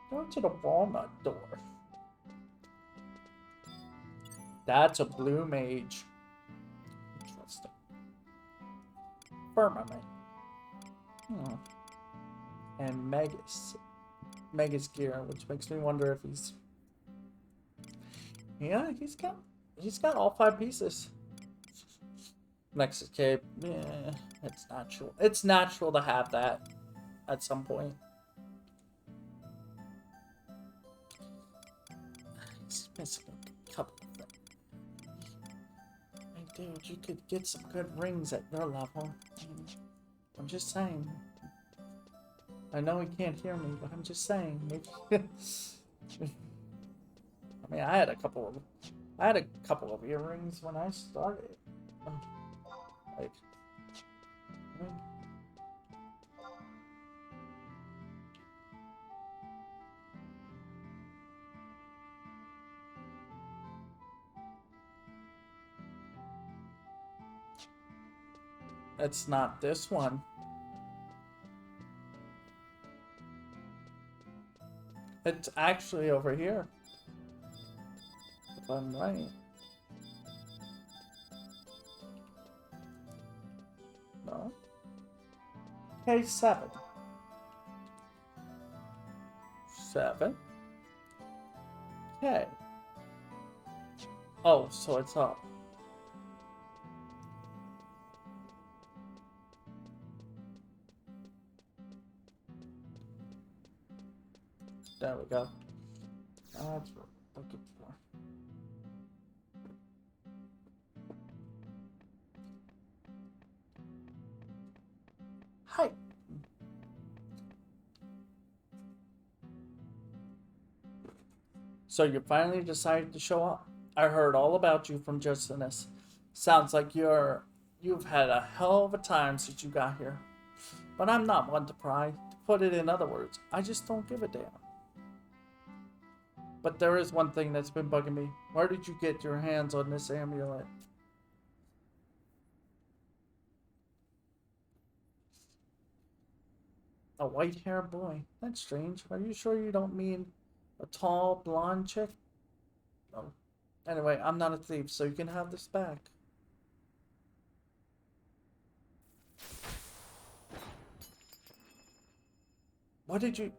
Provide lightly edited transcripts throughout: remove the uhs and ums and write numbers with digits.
Go to the walnut door. That's a blue mage. Interesting. Firmament. Hmm. And Megas gear, which makes me wonder if he's... Yeah, he's got all 5 pieces. Nexus cape. Yeah, it's natural. It's natural to have that at some point. He's missing a couple of things. Hey, dude, you could get some good rings at your level. I'm just saying. I know he can't hear me, but I'm just saying. Maybe. I mean, I had a couple of earrings when I started. Like, I mean, it's not this one. It's actually over here. If I'm right. No. K7. 7. K. Oh, so it's up. There we go. That's what I'm looking for. Hi. So you finally decided to show up. I heard all about you from Justinus. Sounds like you've had a hell of a time since you got here. But I'm not one to pry. To put it in other words, I just don't give a damn. But there is one thing that's been bugging me. Where did you get your hands on this amulet? A white-haired boy. That's strange. Are you sure you don't mean a tall, blonde chick? No. Anyway, I'm not a thief, so you can have this back. What did you...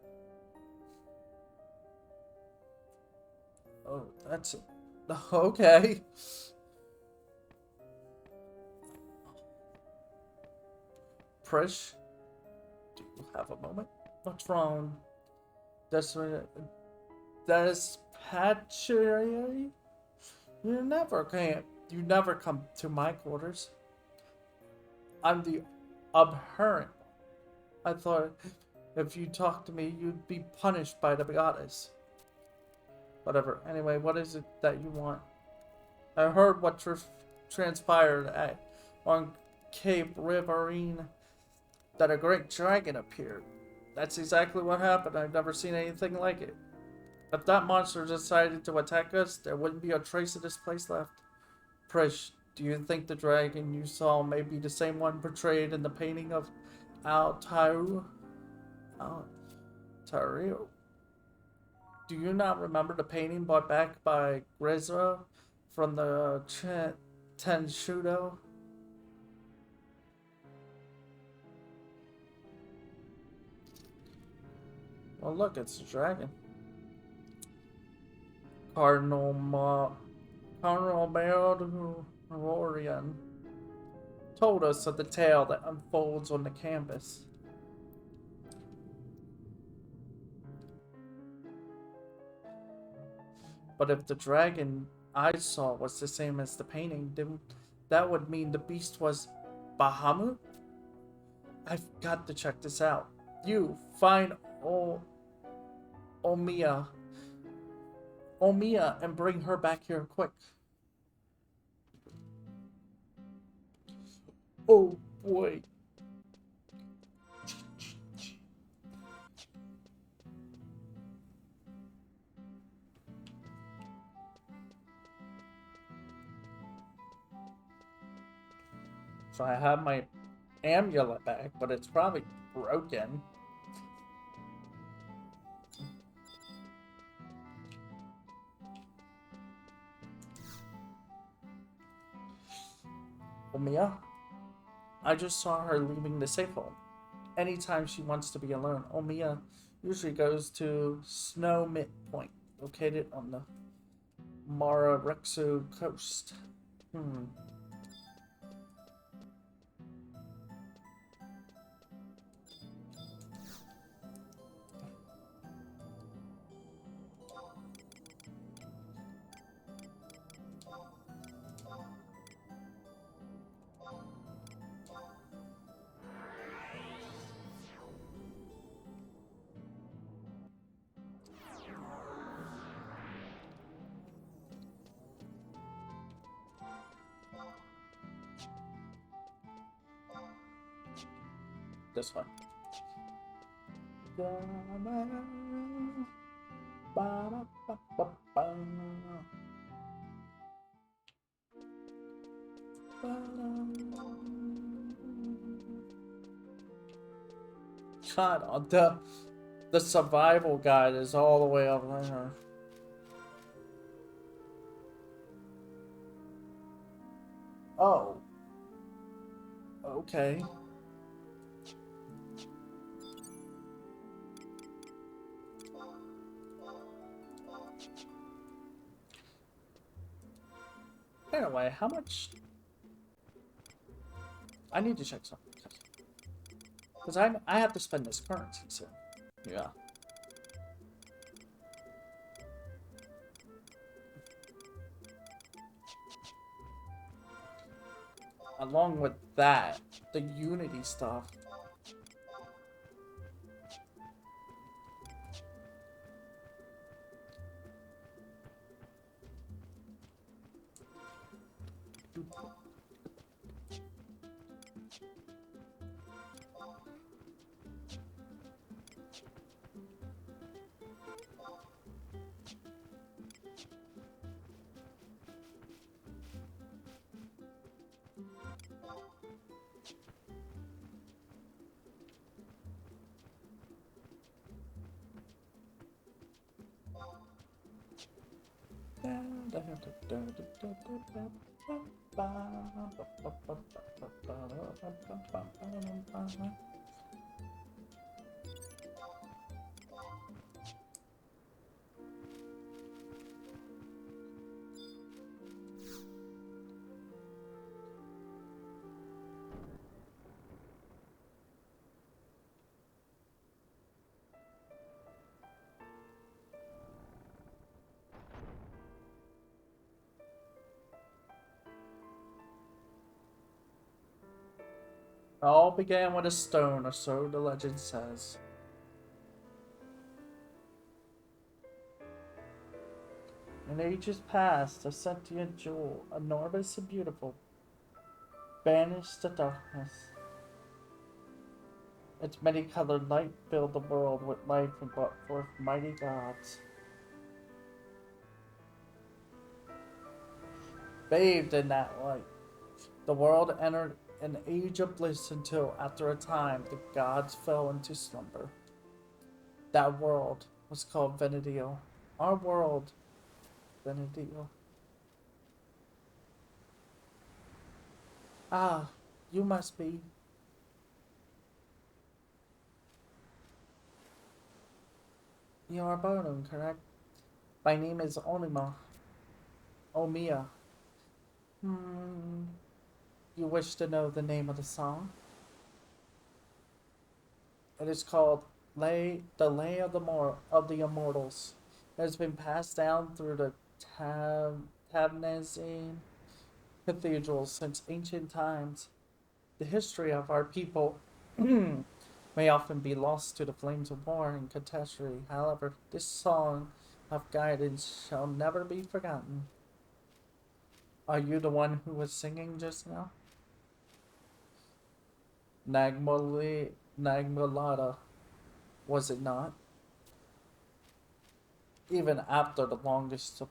Oh, that's it. Okay. Prish, do you have a moment? What's wrong? Dispatchery? You never come to my quarters. I'm the abhorrent. I thought if you talked to me, you'd be punished by the goddess. Whatever. Anyway, what is it that you want? I heard what transpired on Cape Riverine, that a great dragon appeared. That's exactly what happened. I've never seen anything like it. If that monster decided to attack us, there wouldn't be a trace of this place left. Prish, do you think the dragon you saw may be the same one portrayed in the painting of Altair? Altair. Do you not remember the painting brought back by Grezra from the Tenshudo? Well, look, it's a dragon. Cardinal Rorian told us of the tale that unfolds on the canvas. But if the dragon I saw was the same as the painting, then that would mean the beast was Bahamut? I've got to check this out. You, find Omiya, and bring her back here quick. Oh boy. So I have my amulet back, but it's probably broken. Omiya? I just saw her leaving the safe home. Anytime she wants to be alone, Omiya usually goes to Snow Midpoint, located on the Mararexu coast. Hmm. This one. God, the survival guide is all the way up there. Oh. Okay. Anyway, how much? I need to check something. Because I have to spend this currency soon. Yeah. Along with that, the Unity stuff. It all began with a stone, or so the legend says. In ages past, a sentient jewel, enormous and beautiful, banished the darkness. Its many-colored light filled the world with life and brought forth mighty gods. Bathed in that light, the world entered an age of bliss until, after a time, the gods fell into slumber. That world was called Venedio. Our world, Venedio. Ah, you must be. You are Bonum, correct? My name is Onima. Omiya. Hmm. You wish to know the name of the song? It is called The Lay of the Immortals. It has been passed down through the Tabnazine cathedrals since ancient times. The history of our people may often be lost to the flames of war and catastrophe. However, this song of guidance shall never be forgotten. Are you the one who was singing just now? Nagmalada, was it not? Even after the longest of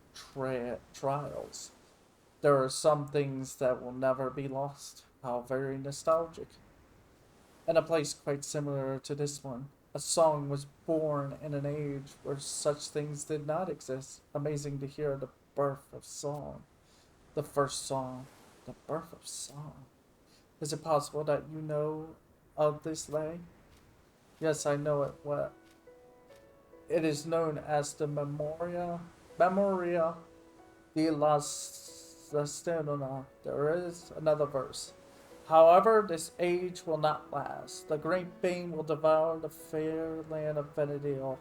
trials, there are some things that will never be lost. How very nostalgic. In a place quite similar to this one, a song was born in an age where such things did not exist. Amazing to hear the birth of song. The first song, The birth of song. Is it possible that you know of this lay? Yes, I know it. What? It is known as the Memoria de las Stenonas. There is another verse. However, this age will not last. The great bane will devour the fair land of Venedil.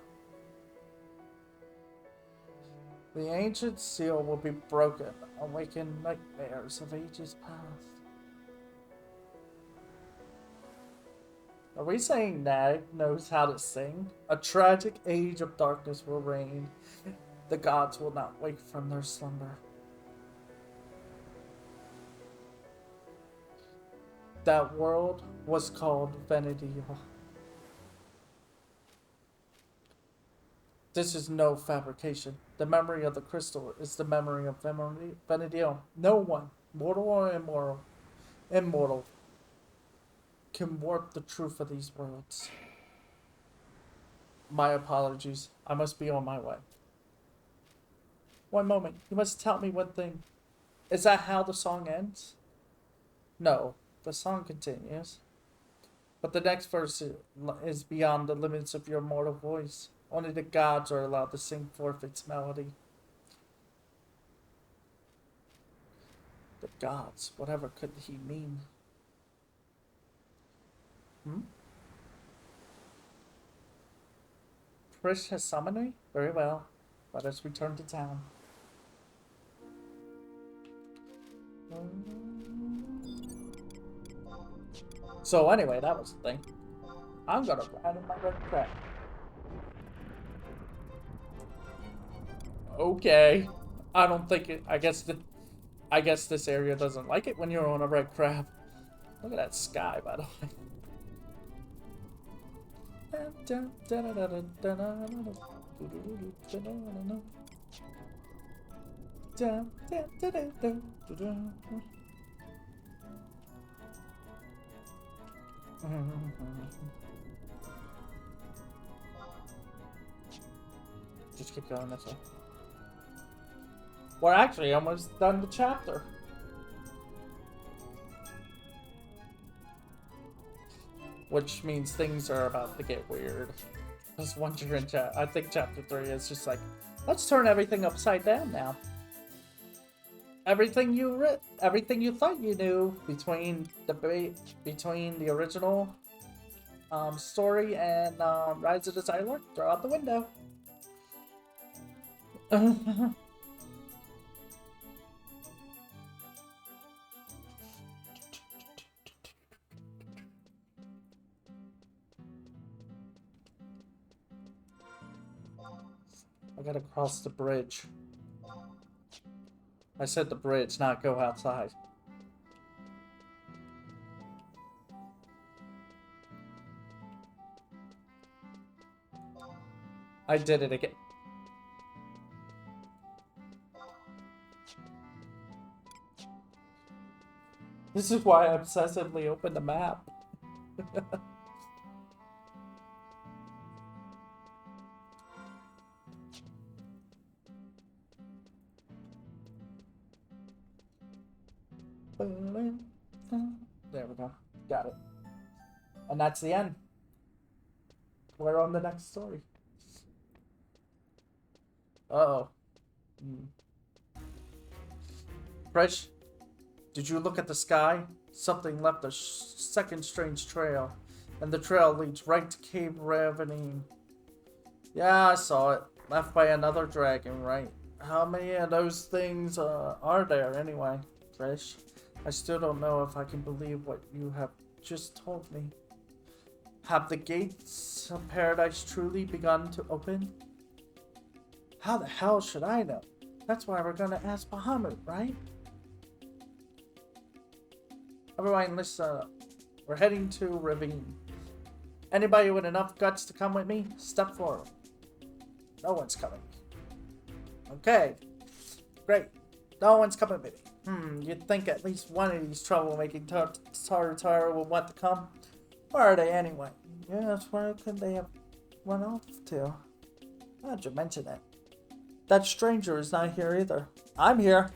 The ancient seal will be broken, awaken nightmares of ages past. Are we saying Nag knows how to sing? A tragic age of darkness will reign. The gods will not wake from their slumber. That world was called Venedil. This is no fabrication. The memory of the crystal is the memory of Venedil. No one, mortal or immortal, can warp the truth of these words. My apologies. I must be on my way. One moment. You must tell me one thing. Is that how the song ends? No. The song continues. But the next verse is beyond the limits of your mortal voice. Only the gods are allowed to sing forth its melody. The gods, whatever could he mean? Prish has summoned me? Very well. Let us return to town. So anyway, that was the thing. I'm gonna ride in my red crab. Okay. I don't think it. I guess this area doesn't like it when you're on a red crab. Look at that sky, by the way. Just keep going this way. We're actually almost done the chapter. Which means things are about to get weird. Because once you're in I think chapter 3 is just like, let's turn everything upside down now. Everything you thought you knew between the original story and Rise of the Cyborg, throw out the window. I gotta cross the bridge. I said the bridge, not go outside. I did it again. This is why I obsessively open the map. There we go. Got it. And that's the end. We're on the next story. Uh-oh. Fresh, did you look at the sky? Something left a second strange trail. And the trail leads right to Cave Ravening. Yeah, I saw it. Left by another dragon, right? How many of those things are there anyway, Fresh? I still don't know if I can believe what you have just told me. Have the gates of paradise truly begun to open? How the hell should I know? That's why we're gonna ask Bahamut, right? Everyone, listen up. We're heading to Ravine. Anybody with enough guts to come with me? Step forward. No one's coming. Okay. Great. No one's coming with me. You'd think at least one of these troublemaking Taratara will want to come. Where are they anyway? Yes, where could they have run off to? How'd you mention it? That stranger is not here either. I'm here.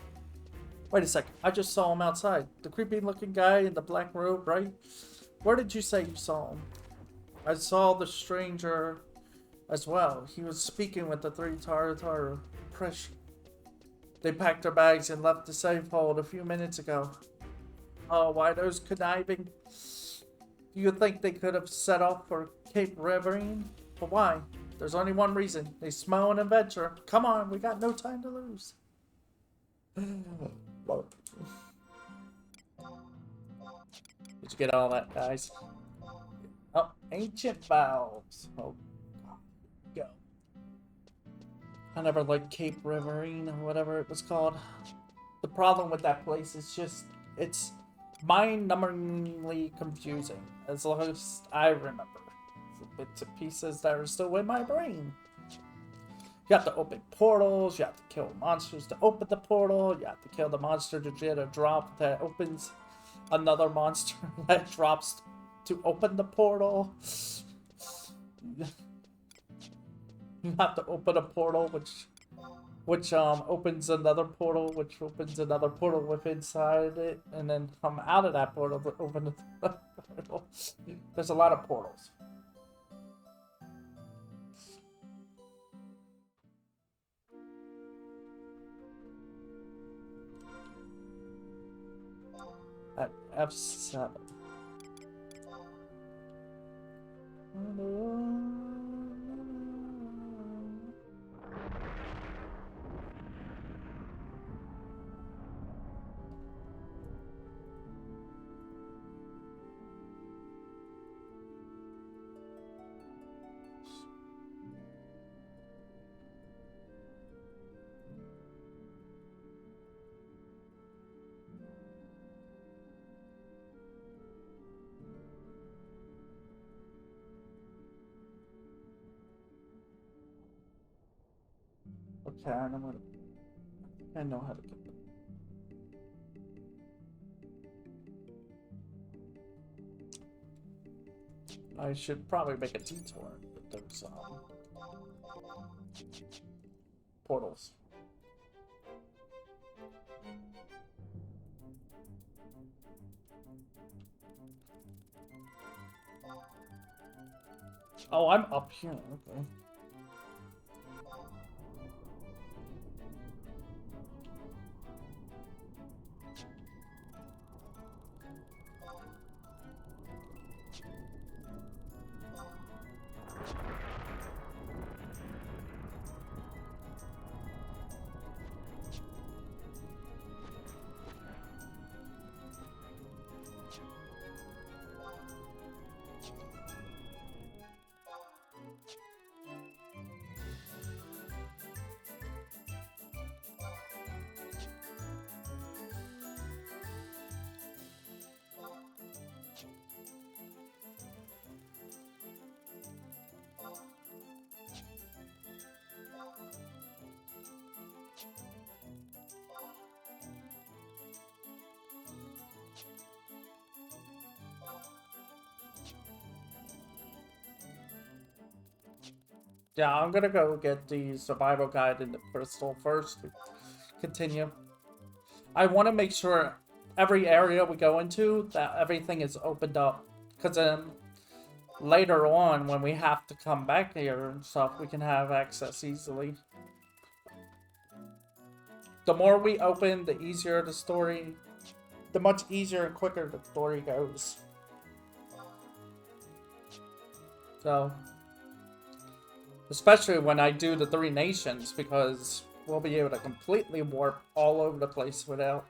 Wait a second. I just saw him outside. The creepy looking guy in the black robe, right? Where did you say you saw him? I saw the stranger as well. He was speaking with the three Tartar press. They packed their bags and left the safe hold a few minutes ago. Oh, why those conniving? Do you think they could have set off for Cape Riverine? But why? There's only one reason. They smell an adventure. Come on, we got no time to lose. Did you get all that, guys? Oh, ancient valves. Oh, go. I never liked Cape Riverine or whatever it was called. The problem with that place is just, it's mind-numbingly confusing, as long as I remember. The bits and pieces that are still in my brain. You have to open portals, you have to kill monsters to open the portal, you have to kill the monster to get a drop that opens another monster that drops to open the portal. You have to open a portal which opens another portal, which opens another portal with inside it, and then come out of that portal to open the portal. There's a lot of portals. At F7. Okay, I know how to get them. I should probably make a detour with those portals. Oh, I'm up here, okay. Yeah, I'm gonna go get the survival guide in the crystal first to continue. I want to make sure every area we go into, that everything is opened up. Because then later on, when we have to come back here and stuff, we can have access easily. The more we open, the easier the story, the much easier and quicker the story goes. So, especially when I do the 3 nations, because we'll be able to completely warp all over the place without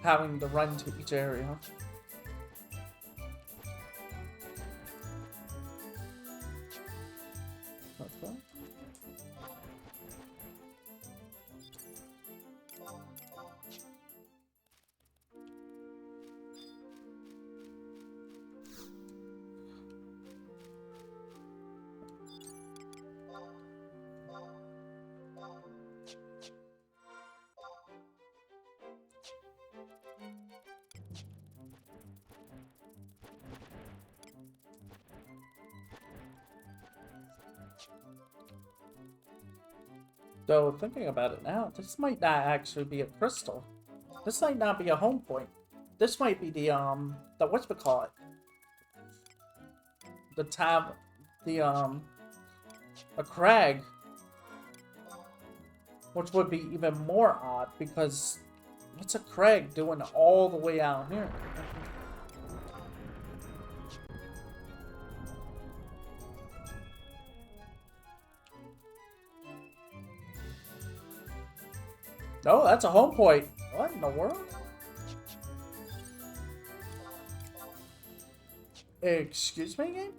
having to run to each area. Okay. Though, thinking about it now, this might not actually be a crystal. This might not be a home point. This might be the whatchamacallit? The tab, a crag. Which would be even more odd, because what's a crag doing all the way out here? No, that's a home point. What in the world? Excuse me, game?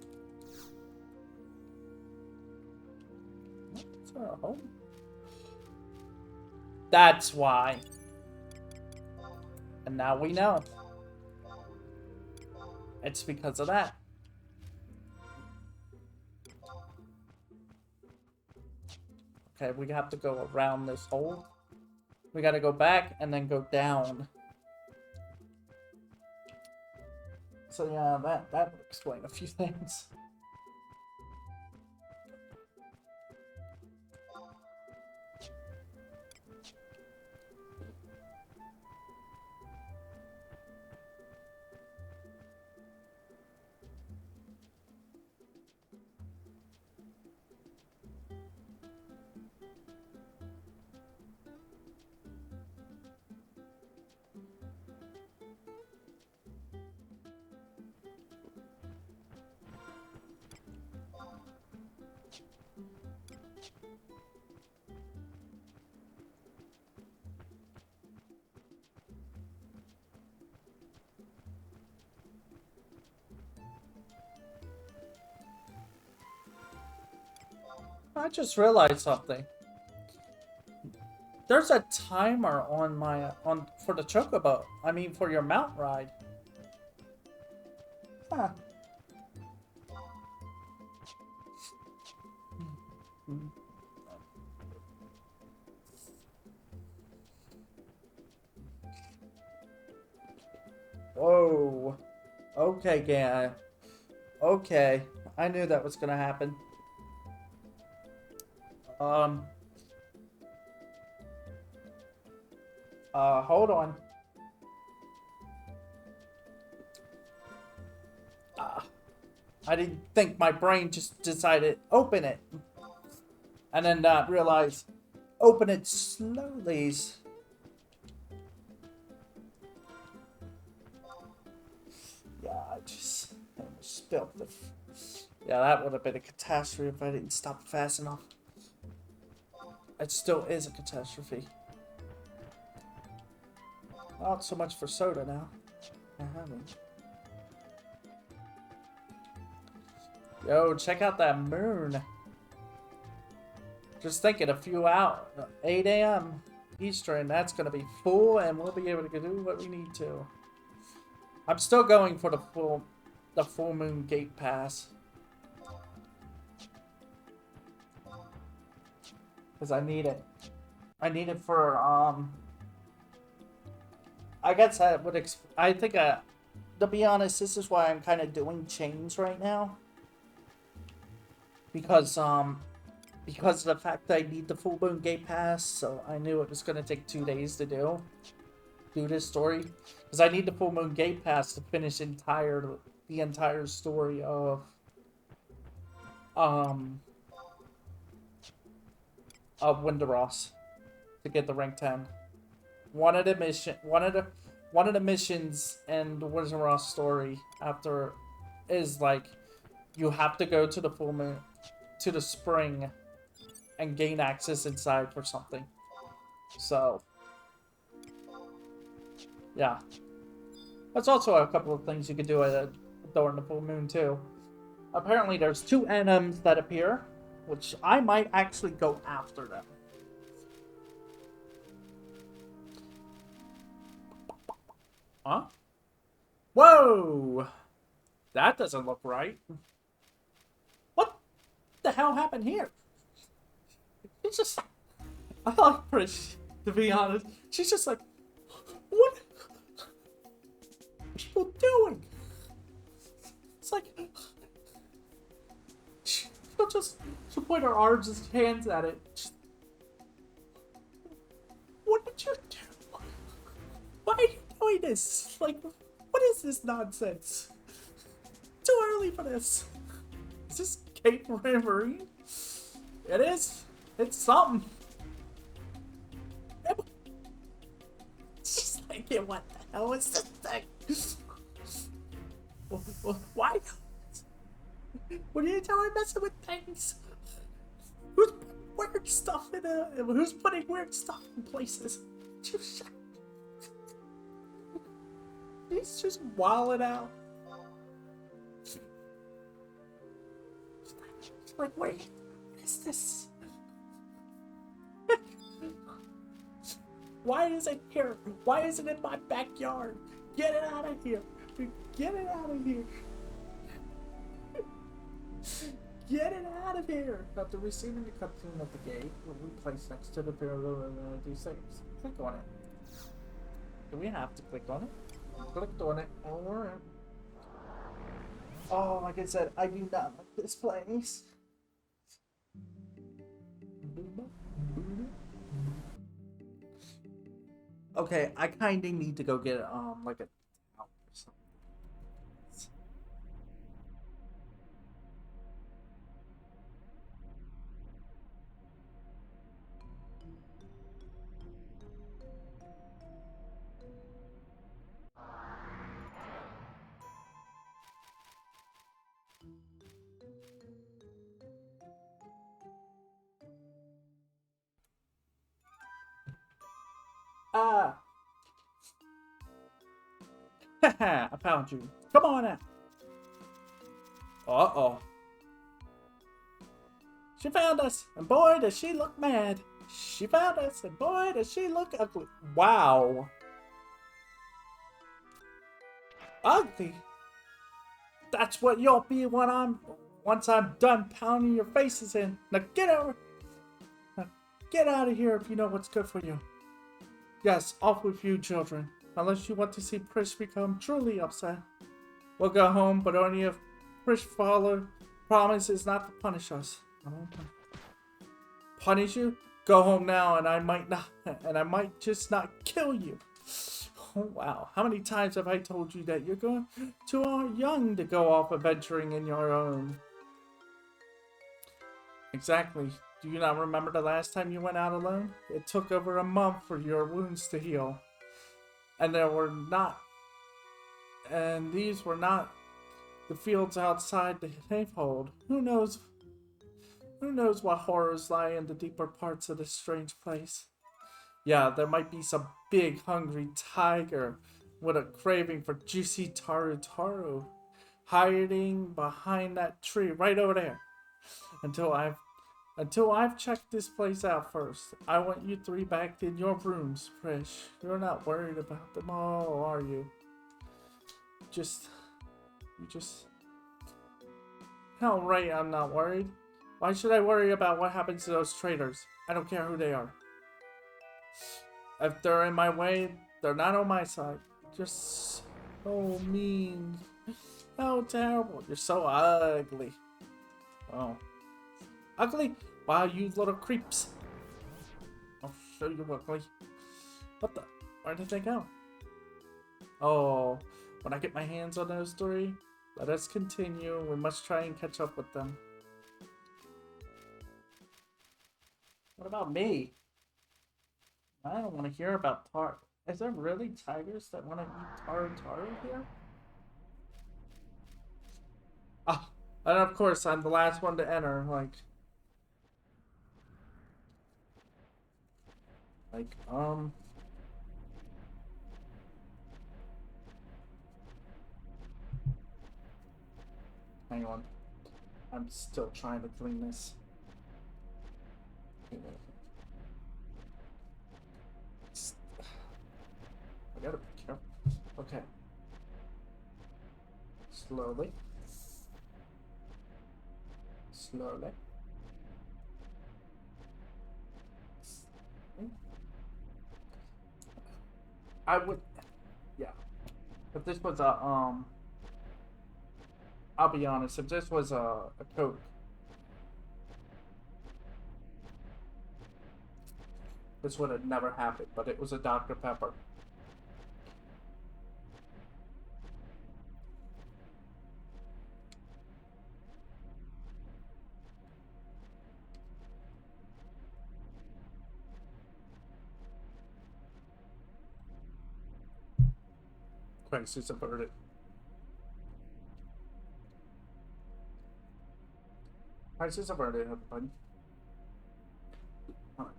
What's our home? That's why. And now we know. It's because of that. Okay, we have to go around this hole. We gotta go back and then go down. So yeah, that would explain a few things. I just realized something. There's a timer on my for the chocobo. I mean, for your mount ride. Huh. Whoa. Okay, guy. Okay. I knew that was gonna happen. Hold on. I didn't think my brain just decided open it. And then realize open it slowly. Yeah, I just spilled the... Yeah, that would have been a catastrophe if I didn't stop fast enough. It still is a catastrophe. Not so much for soda now. Yo, check out that moon. Just thinking, a few hours, 8 a.m. Eastern, that's gonna be full, and we'll be able to do what we need to. I'm still going for the full moon gate pass. Because I need it. I need it for, I guess I would, I think, to be honest, this is why I'm kind of doing chains right now. Because of the fact that I need the full moon gate pass, so I knew it was going to take 2 days to do this story. Because I need the full moon gate pass to finish the entire story of Winteros to get the rank 10. One of the missions in the Winteros story after is like you have to go to the full moon, to the spring, and gain access inside for something. So yeah, that's also a couple of things you could do during the full moon too. Apparently, there's 2 NMs that appear, which I might actually go after them. Huh? Whoa! That doesn't look right. What the hell happened here? It's just... I like Prish, to be honest. She's just like, what are people doing? It's like... She'll point her arms and hands at it. What did you do? Why are you doing this? Like, what is this nonsense? Too early for this. Is this Cape Marine? It is. It's something. It's just like, yeah, what the hell is this thing? Why? What are you doing messing with things? Who's putting weird stuff in who's putting weird stuff in places? He's just wilding out. Like, what is this? Why is it here? Why is it in my backyard? Get it out of here. Get it out of here. Get it out of here. After receiving the cutscene of the gate, will be placed next to the barrel and do saves. Click on it. Do we have to click on it? Clicked on it. Alright. Oh, like I said, I do not like this place. Okay, I kinda need to go get like a towel or something. Ah! Haha, I found you. Come on out. Uh-oh. She found us, and boy, does she look mad. She found us, and boy, does she look ugly. Wow. Ugly? That's what you'll be when once I'm done pounding your faces in. Now get over. Now get out of here if you know what's good for you. Yes, off with you, children. Unless you want to see Prish become truly upset. We'll go home, but only if Prish father promises not to punish us. Punish you? Go home now, and I might just not kill you. Oh, wow. How many times have I told you that you're too young to go off adventuring in your own? Exactly. Do you not remember the last time you went out alone? It took over a month for your wounds to heal. And these were not the fields outside the Havehold. Who knows what horrors lie in the deeper parts of this strange place? Yeah, there might be some big hungry tiger with a craving for juicy taru hiding behind that tree right over there. Until I've checked this place out first. I want you three back in your rooms, Prish. You're not worried about them all, are you? Hell right, I'm not worried. Why should I worry about what happens to those traitors? I don't care who they are. If they're in my way, they're not on my side. Just so mean. Oh, terrible. You're so ugly. Oh. Ugly? Wow, you little creeps. I'll show you ugly. What the? Where did they go? Oh, when I get my hands on those three, let us continue. We must try and catch up with them. What about me? I don't want to hear about tar. Is there really tigers that want to eat taru here? Ah, and of course I'm the last one to enter. Hang on. I'm still trying to clean this. I gotta be careful. Okay. Slowly. Slowly. I would, yeah. If this was I'll be honest, if this was a Coke, this would have never happened, but it was a Dr. Pepper. Crisis averted. Crisis averted, everybody. Alright.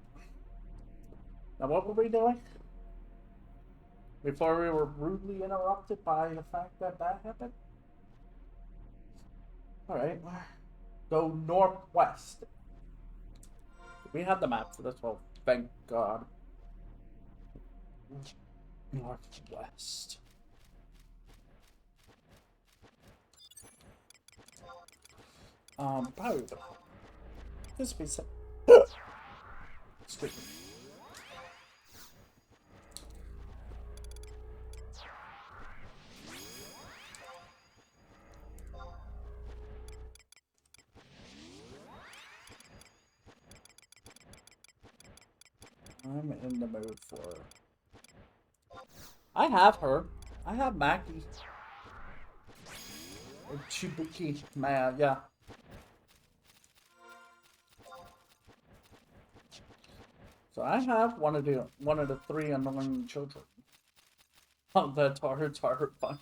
Now what were we doing? Before we were rudely interrupted by the fact that that happened? Alright. Go northwest. We have the map for this one. Thank God. Northwest. Probably the this be set. Excuse me. I'm in the mood for her. I have her. I have Mackie. Chibuki. Man, yeah. So I have one of the three annoying children. Of the Tar bunch.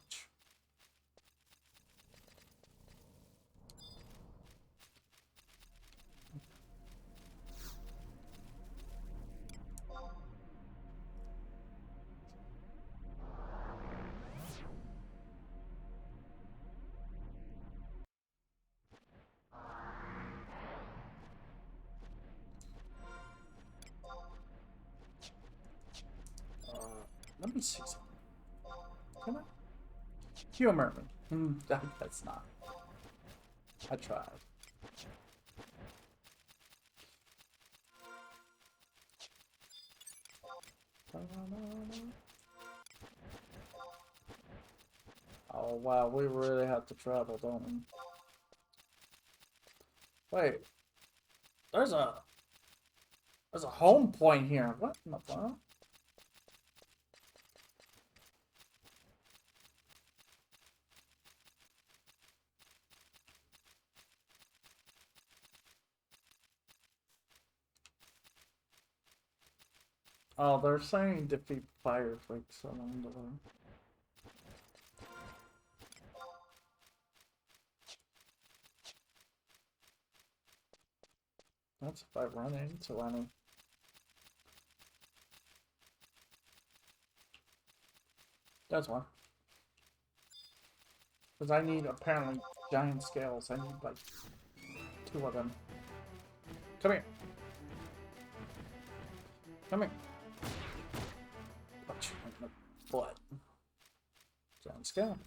Let me see something. Can I? Humor me. That's not. I tried. Oh wow, we really have to travel, don't we? Wait. There's a home point here. What in the fuck? Oh, they're saying defeat fire freaks along the way. That's if I run into any. That's one. Because I need apparently giant scales. I need like 2 of them. Come here. Come here. Punch you in the butt. Giant scale.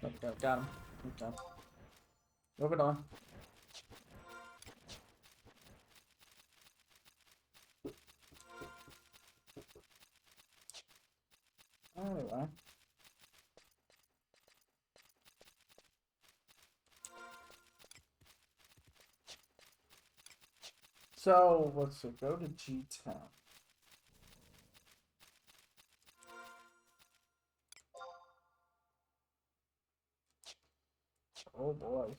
There we go, got him. Okay. Moving on. Anyway. So, let's see, go to G10. Oh boy.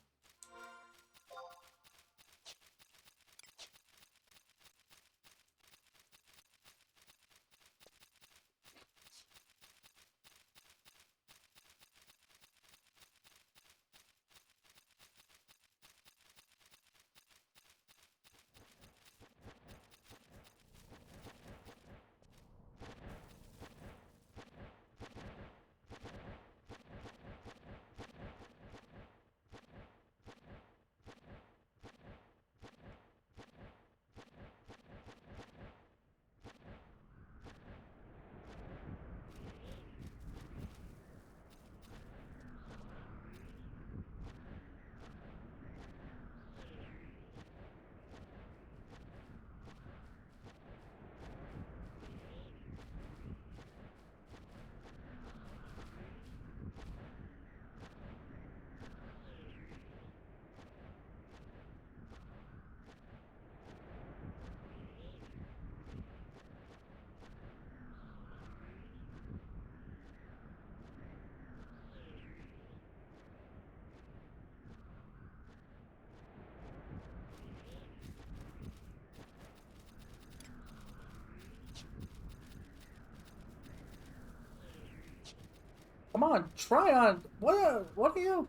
on, try on. What are you?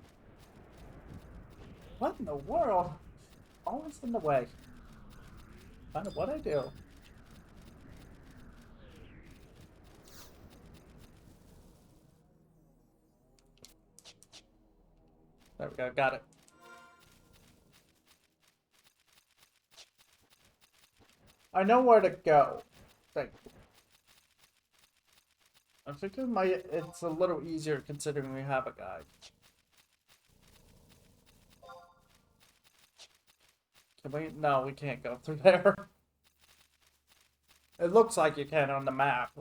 What in the world? Always in the way. I don't know what I do. There we go, got it. I know where to go. Thank you. I think it's a little easier considering we have a guide. Can we? No, we can't go through there. It looks like you can on the map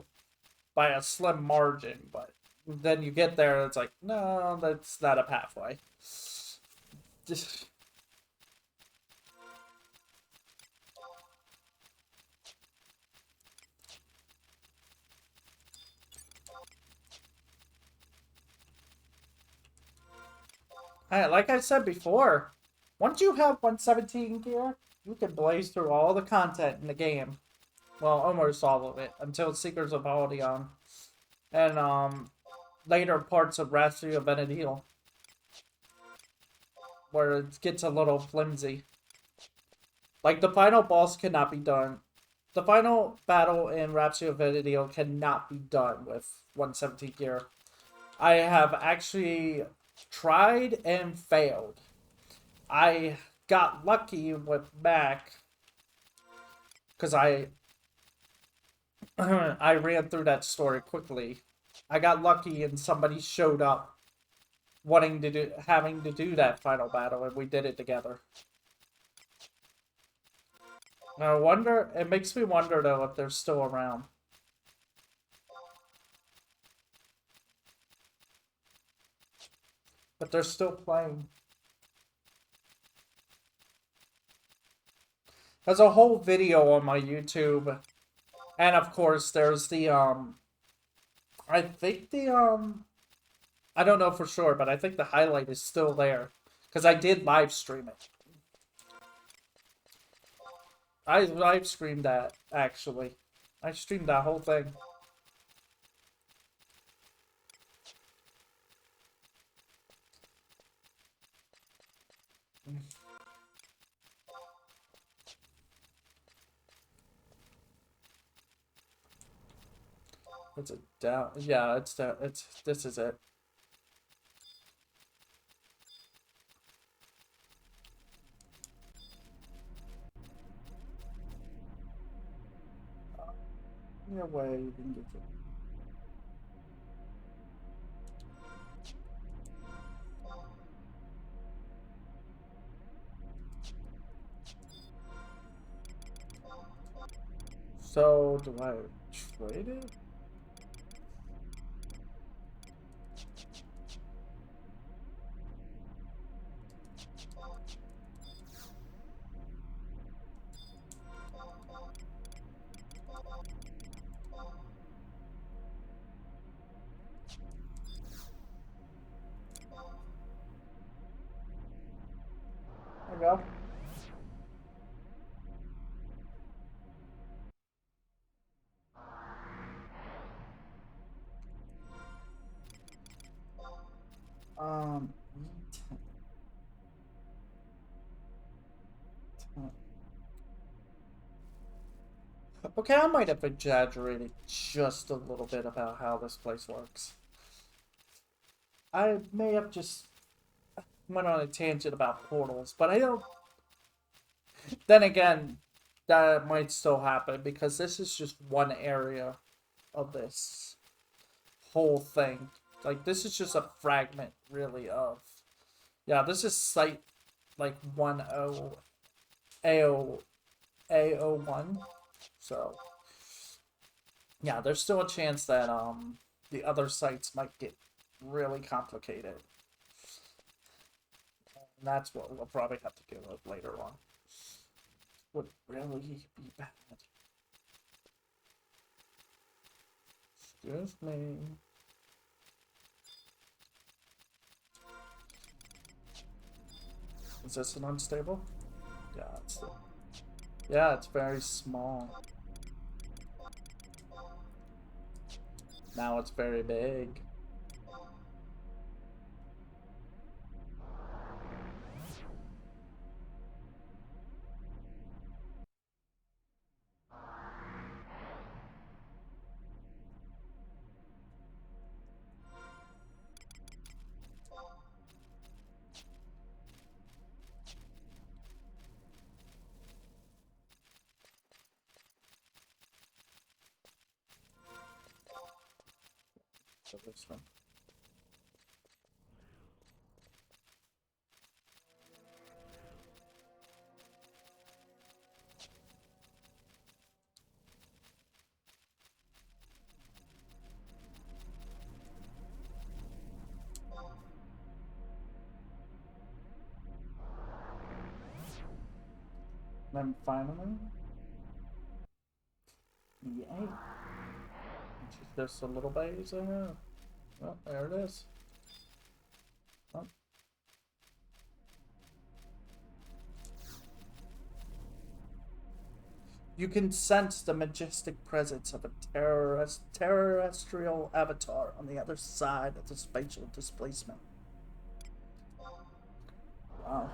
by a slim margin, but then you get there and it's like, no, that's not a pathway. Just... Hey, like I said before, once you have 117 gear, you can blaze through all the content in the game. Well, almost all of it, until Seekers of Aldeon. And, later parts of Rhapsody of Venedil. Where it gets a little flimsy. Like, the final boss cannot be done. The final battle in Rhapsody of Venedil cannot be done with 117 gear. I have actually tried and failed. I got lucky with Mac because I ran through that story quickly. I got lucky and somebody showed up having to do that final battle, and we did it together. I wonder, it makes me wonder though if they're still around. But they're still playing. There's a whole video on my YouTube. And of course, there's the, I think the, I don't know for sure, but I think the highlight is still there. Because I did live stream it. I live streamed that, actually. I streamed that whole thing. It's a down. Yeah, it's down. This is it. No way you can get it. So, do I trade it? There we go. Um, okay, I might have exaggerated just a little bit about how this place works. I may have just went on a tangent about portals, but I don't... Then again, that might still happen, because this is just one area of this whole thing. Like, this is just a fragment, really, of... Yeah, this is site, like, 10A01. So, yeah, there's still a chance that, the other sites might get really complicated. And that's what we'll probably have to deal with later on. Would really be bad. Excuse me. Is this an unstable? Yeah, it's very small. Now it's very big. So this one. Then finally, yay! Just a little ways ahead. Oh, there it is. Oh. You can sense the majestic presence of a terrestrial avatar on the other side of the spatial displacement. Wow.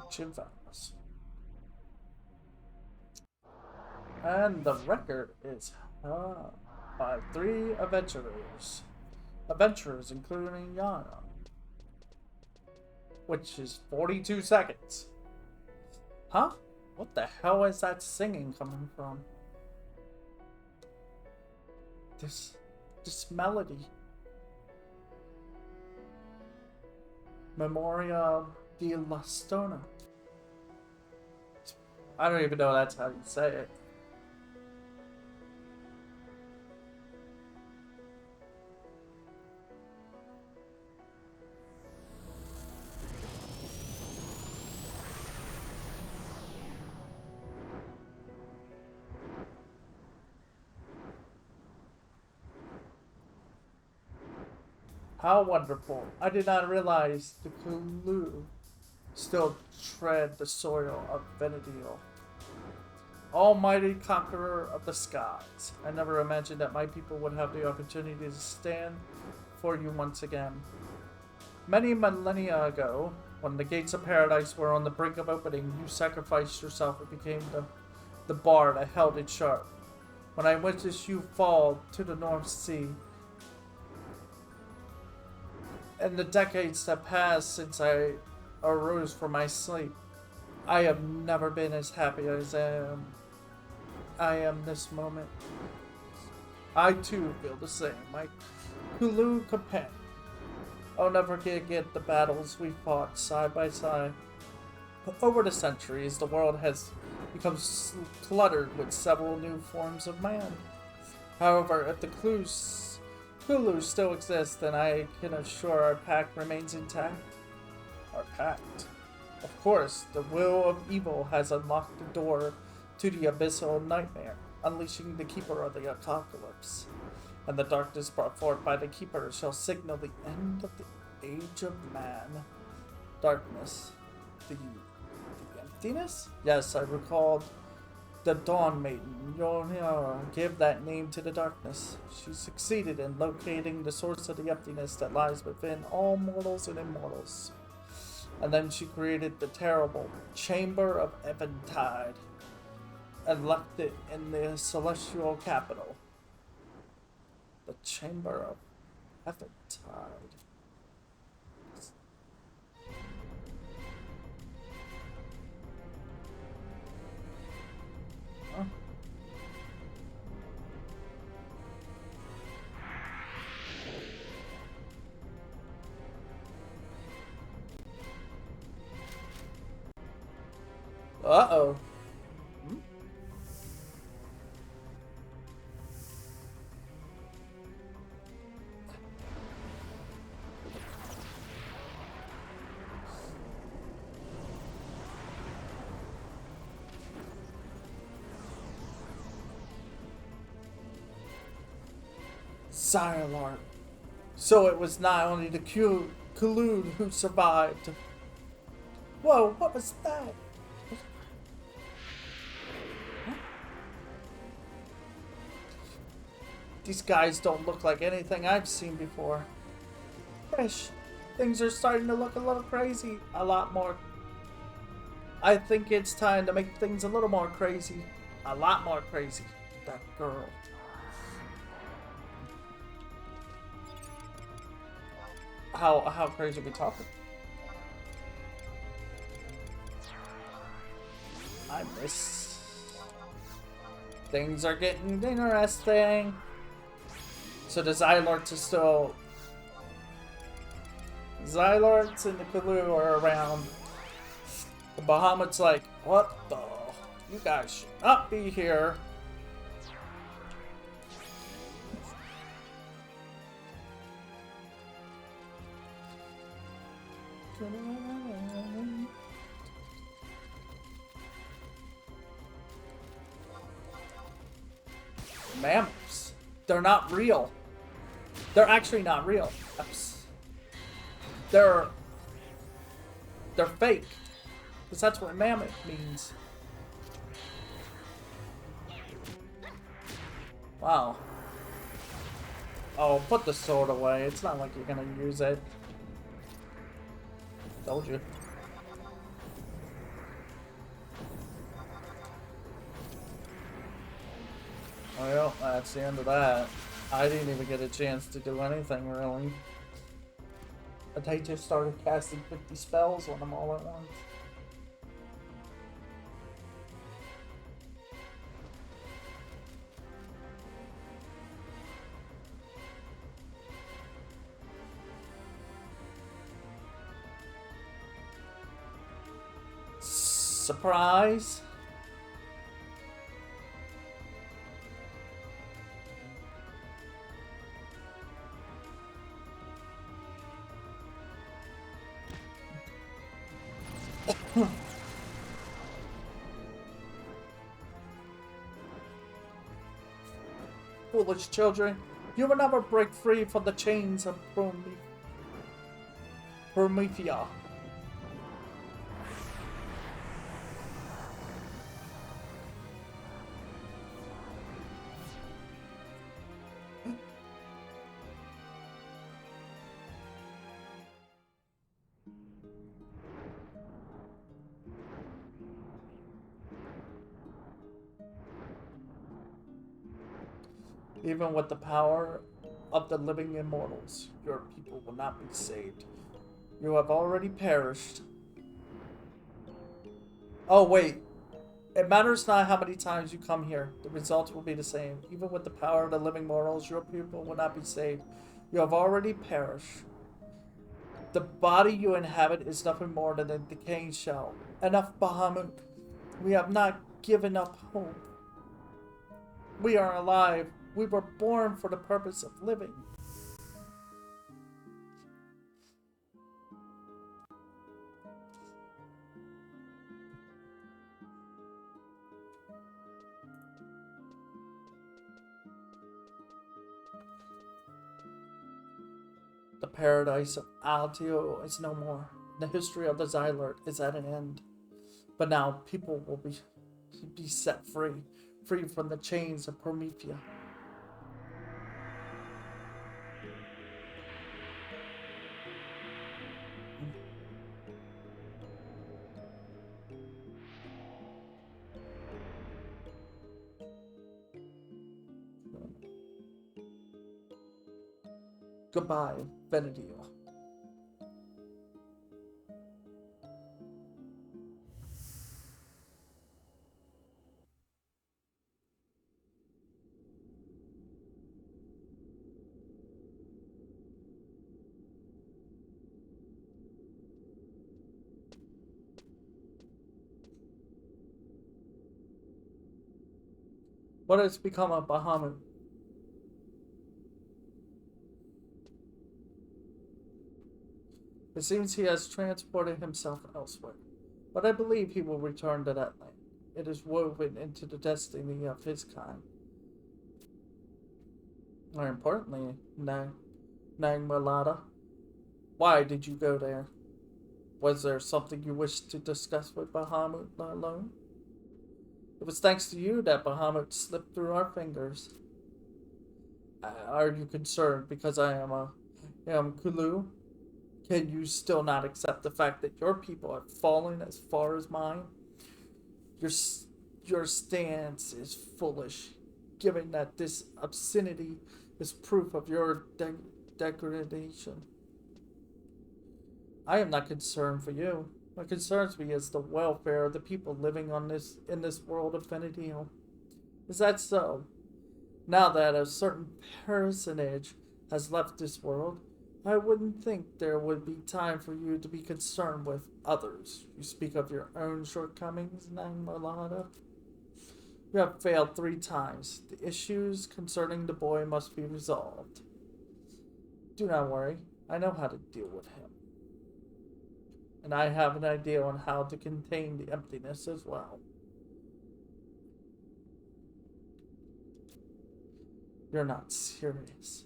Ancient vows. And the record is by 3 adventurers. Adventurers including Yana. Which is 42 seconds. Huh? What the hell is that singing coming from? This melody. Memoria di la Stona. I don't even know that's how you say it. How wonderful. I did not realize the Kulu still tread the soil of Venedil. Almighty conqueror of the skies. I never imagined that my people would have the opportunity to stand for you once again. Many millennia ago, when the gates of paradise were on the brink of opening, you sacrificed yourself and became the bar that held it sharp. When I witnessed you fall to the North Sea, in the decades that passed since I arose from my sleep, I have never been as happy as I am this moment. I too feel the same, my Kulu companion. I'll never forget the battles we fought side by side. Over the centuries, the world has become cluttered with several new forms of man. However, if the Kulu still exists, then I can assure our pact remains intact. Our pact. Of course, the will of evil has unlocked the door to the abyssal nightmare, unleashing the keeper of the apocalypse. And the darkness brought forth by the keeper shall signal the end of the age of man. Darkness. The emptiness? Yes, I recalled the Dawn Maiden. Yonhya gave that name to the darkness. She succeeded in locating the source of the emptiness that lies within all mortals and immortals. And then she created the terrible Chamber of Eventide and left it in the celestial capital. The Chamber of Eventide. Huh? Uh-oh. Hmm? Sire Lark. So it was not only the Kalud who survived. Whoa, what was that? These guys don't look like anything I've seen before. Fish, things are starting to look a little crazy. A lot more. I think it's time to make things a little more crazy. A lot more crazy. That girl. How crazy are we talking? I miss. Things are getting interesting. So the Xylorts are still. Xylorts and the Kulu are around. The Bahamut's like, what the? You guys should not be here. Mammals. They're not real. They're actually not real. They're fake. Because that's what mammoth means. Wow. Oh, put the sword away. It's not like you're gonna use it. Told you. Well, that's the end of that. I didn't even get a chance to do anything, really. But they just started casting 50 spells on them all at once. Surprise! Foolish children, you will never break free from the chains of Promethea. Even with the power of the living immortals, your people will not be saved. You have already perished. Oh, wait. It matters not how many times you come here. The results will be the same. Even with the power of the living mortals, your people will not be saved. You have already perished. The body you inhabit is nothing more than a decaying shell. Enough, Bahamut. We have not given up hope. We are alive. We were born for the purpose of living. The paradise of Altio is no more. The history of the Xylort is at an end. But now people will be set free from the chains of Promethea. Goodbye, Benedict. What has become of Bahamut? It seems he has transported himself elsewhere, but I believe he will return to that land. It is woven into the destiny of his kind. More importantly, no, Nang Malada. Why did you go there? Was there something you wished to discuss with Bahamut alone? It was thanks to you that Bahamut slipped through our fingers. Are you concerned because am Kulu? Can you still not accept the fact that your people have fallen as far as mine? Your your stance is foolish, given that this obscenity is proof of your degradation. I am not concerned for you. What concerns me is the welfare of the people living on this in this world of Venedil. Is that so? Now that a certain personage has left this world, I wouldn't think there would be time for you to be concerned with others. You speak of your own shortcomings, Nangmalada. You have failed 3 times. The issues concerning the boy must be resolved. Do not worry. I know how to deal with him. And I have an idea on how to contain the emptiness as well. You're not serious.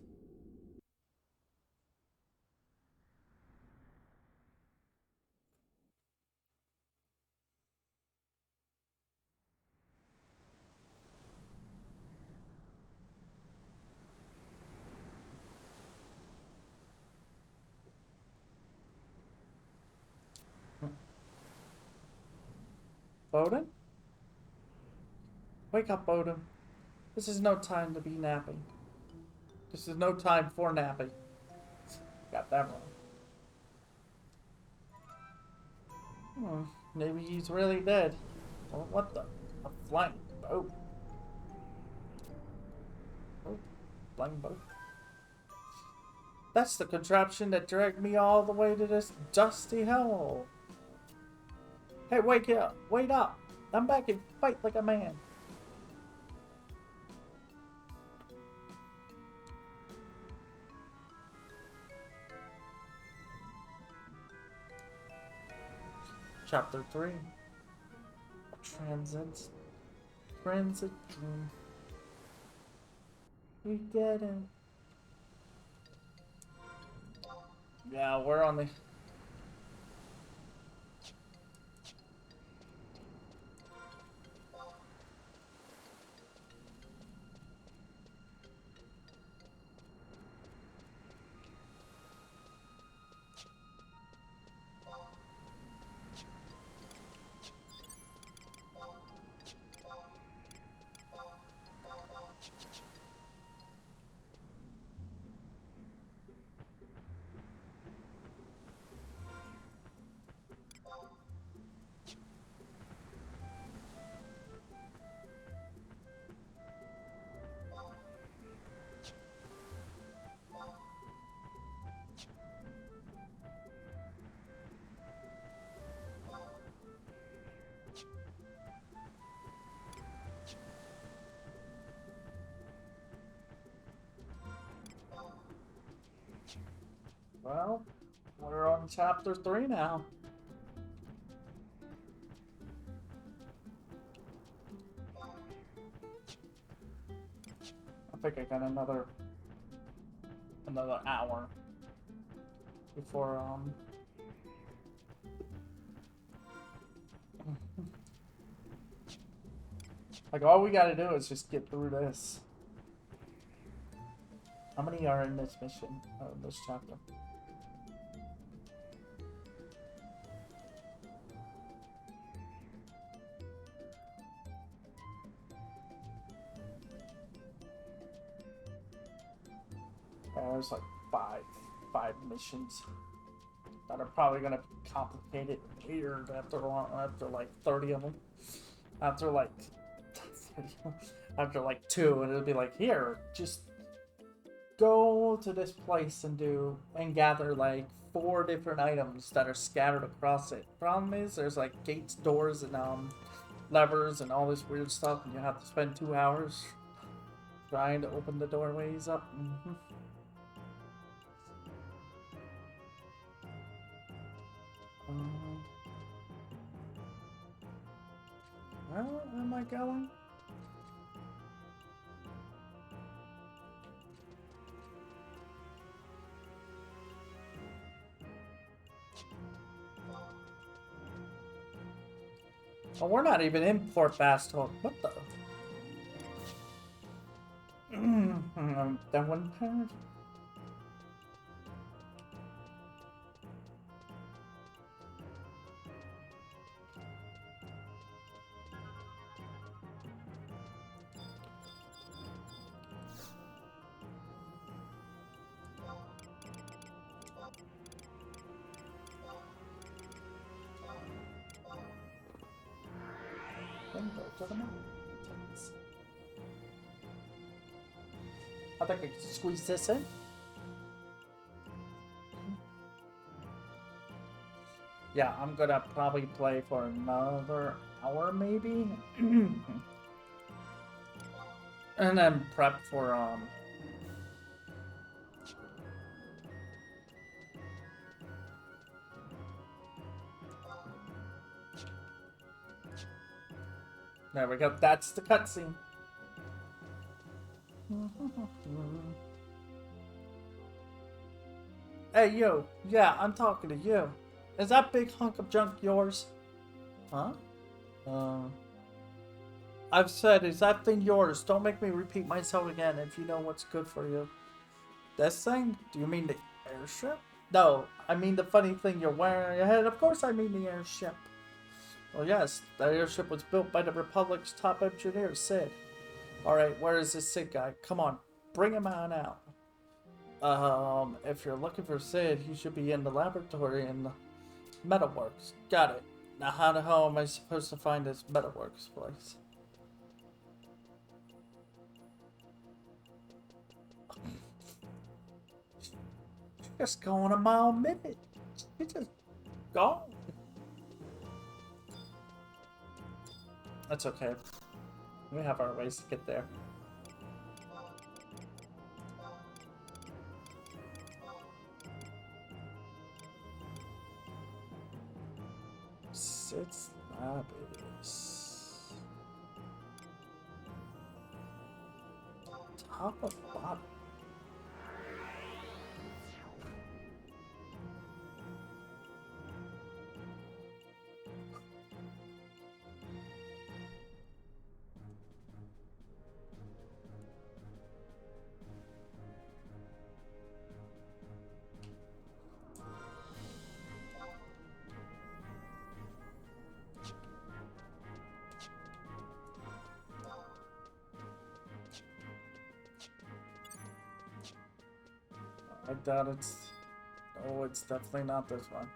Bowden? Wake up, Bowden. This is no time to be napping. This is no time for napping. Got that wrong. Maybe he's really dead. Well, what the? A flying boat. Oh, flying boat. That's the contraption that dragged me all the way to this dusty hellhole. Hey, wake up! Wait up! I'm back and fight like a man. Chapter 3. Transit dream. We get it. Yeah, we're on the... Well, we're on chapter 3 now. I think I got another hour before like all we gotta do is just get through this. How many are in this mission? This chapter? There's like five missions that are probably gonna be complicated and weird after like 30 of them. After like 2, and it'll be like, here, just go to this place and gather like 4 different items that are scattered across it. Problem is, there's like gates, doors, and levers and all this weird stuff, and you have to spend 2 hours trying to open the doorways up. Where am I going? Oh, we're not even in Port Bastille. What the? That one part? I think I can squeeze this in. Yeah, I'm gonna probably play for another hour maybe. And then prep for there we go. That's the cutscene. Hey, you. Yeah, I'm talking to you. Is that big hunk of junk yours? Huh? I've said, is that thing yours? Don't make me repeat myself again if you know what's good for you. This thing? Do you mean the airship? No, I mean the funny thing you're wearing on your head. Of course I mean the airship. Well, yes, that airship was built by the Republic's top engineer, Sid. Alright, where is this Sid guy? Come on, bring him on out. If you're looking for Sid, he should be in the laboratory in the Metalworks. Got it. Now how the hell am I supposed to find this Metalworks place? Just going a mile a minute. She just gone. That's okay. We have our ways to get there. Six lobbies. Top of bottom. I doubt it's... Oh, it's definitely not this one.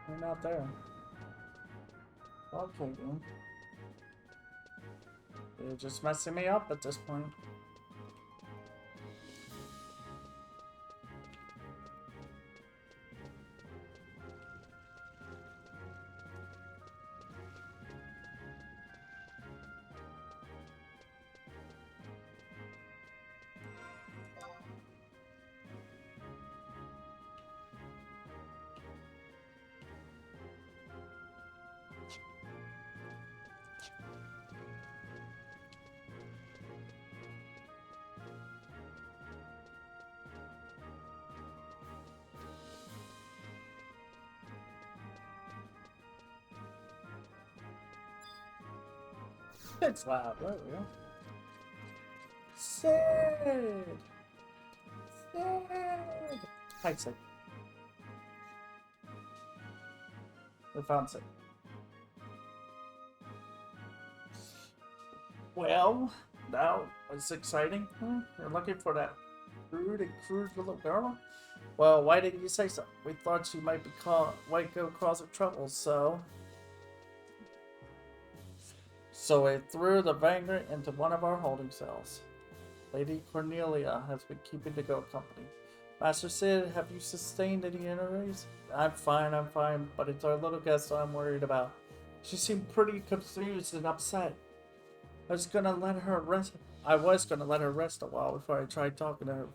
We're not there. Okay, then. You're just messing me up at this point. It's loud. There we go. Sid! Sid! Hi, Sid. We found Sid. Well, that was exciting. You're looking for that rude and crude little girl? Well, why didn't you say so? We thought she might be might go causing trouble, so we threw the Vagrant into one of our holding cells. Lady Cornelia has been keeping the goat company. Master Sid, have you sustained any injuries? I'm fine, but it's our little guest I'm worried about. She seemed pretty confused and upset. I was gonna let her rest. I was gonna let her rest a while before I tried talking to her.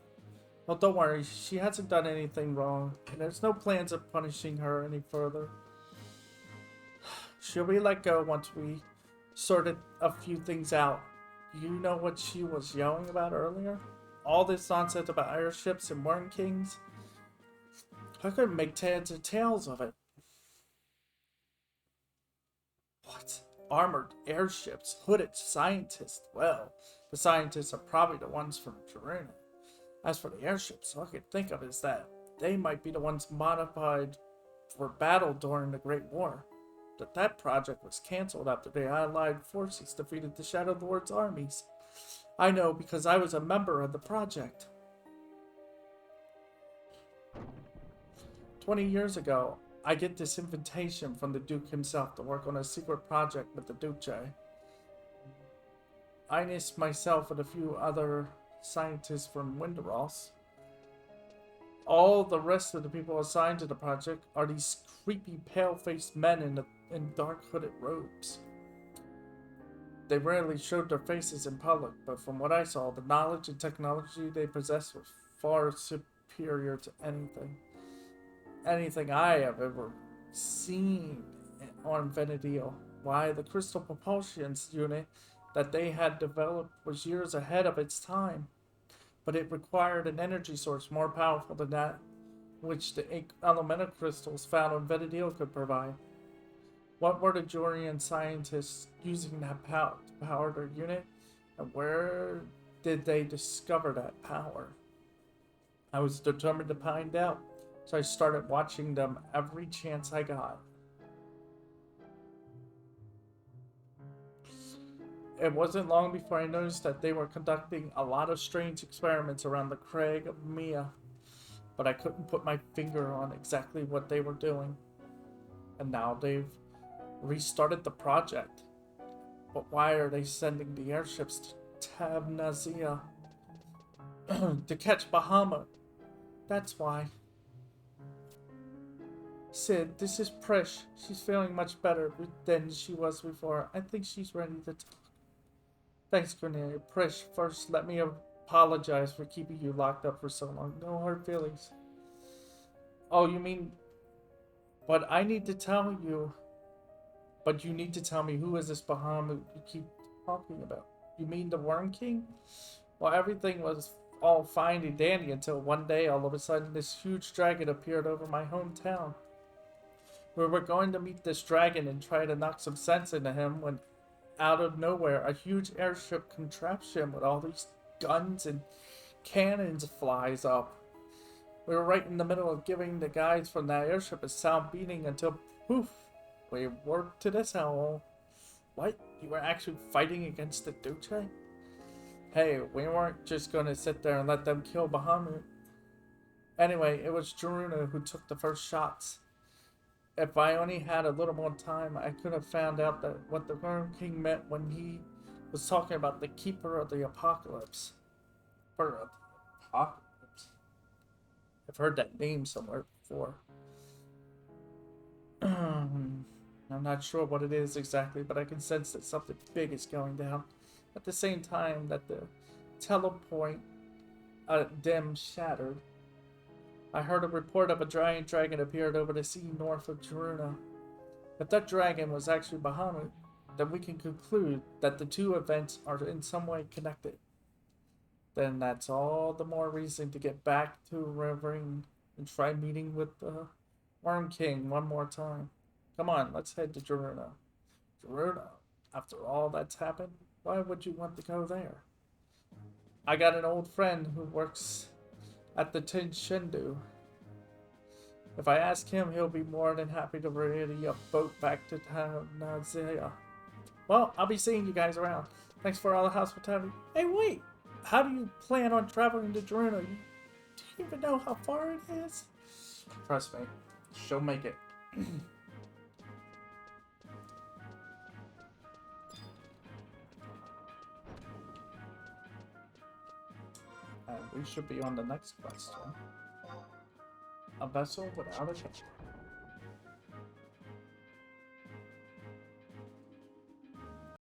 Well, don't worry, she hasn't done anything wrong, and there's no plans of punishing her any further. She'll be let go once we sorted a few things out. You know what she was yelling about earlier? All this nonsense about airships and worm kings? I couldn't make heads or tails of it. What? Armored airships, hooded scientists. Well, the scientists are probably the ones from Jaruna. As for the airships, all I can think of is that they might be the ones modified for battle during the Great War. That project was cancelled after the Allied forces defeated the Shadow Lord's armies. I know because I was a member of the project. 20 years ago, I get this invitation from the Duke himself to work on a secret project with the Duce. Ines, myself, and a few other scientists from Winteros. All the rest of the people assigned to the project are these creepy pale-faced men in dark hooded robes. They rarely showed their faces in public, but from what I saw, the knowledge and technology they possessed was far superior to anything I have ever seen on Venedil. Why, the crystal propulsion unit that they had developed was years ahead of its time, but it required an energy source more powerful than that which the elemental crystals found on Venedil could provide. What were the Jorian scientists using that power to power their unit, and where did they discover that power? I was determined to find out, so I started watching them every chance I got. It wasn't long before I noticed that they were conducting a lot of strange experiments around the Crag of Mia, but I couldn't put my finger on exactly what they were doing. And now they've restarted the project. But why are they sending the airships to Tabnazia to catch Bahamut? That's why. Sid, this is Prish. She's feeling much better than she was before. I think she's ready to talk. Thanks, Cornelia. Prish, first let me apologize for keeping you locked up for so long. No hard feelings. Oh, you mean... But I need to tell you... But you need to tell me, who is this Bahamut you keep talking about? You mean the Worm King? Well, everything was all fine and dandy until one day, all of a sudden, this huge dragon appeared over my hometown. We were going to meet this dragon and try to knock some sense into him when, out of nowhere, a huge airship contraption with all these guns and cannons flies up. We were right in the middle of giving the guys from that airship a sound beating until, poof, we worked to this hell. What? You were actually fighting against the Duce? Hey, we weren't just going to sit there and let them kill Bahamut. Anyway, it was Jaruna who took the first shots. If I only had a little more time, I could have found out that what the Worm King meant when he was talking about the Keeper of the Apocalypse. Keeper of the Apocalypse? I've heard that name somewhere before. I'm not sure what it is exactly, but I can sense that something big is going down. At the same time that the telepoint dim shattered, I heard a report of a giant dragon appeared over the sea north of Jaruna. If that dragon was actually Bahamut, then we can conclude that the two events are in some way connected. Then that's all the more reason to get back to Rivering and try meeting with the Worm King one more time. Come on, let's head to Jaruna. Jaruna? After all that's happened, why would you want to go there? I got an old friend who works at the Tinshindu. If I ask him, he'll be more than happy to ready a boat back to Tanazia. Well, I'll be seeing you guys around. Thanks for all the hospitality. Hey, wait! How do you plan on traveling to Jaruna? Do you even know how far it is? Trust me, she'll make it. And we should be on the next question. A vessel without a ship.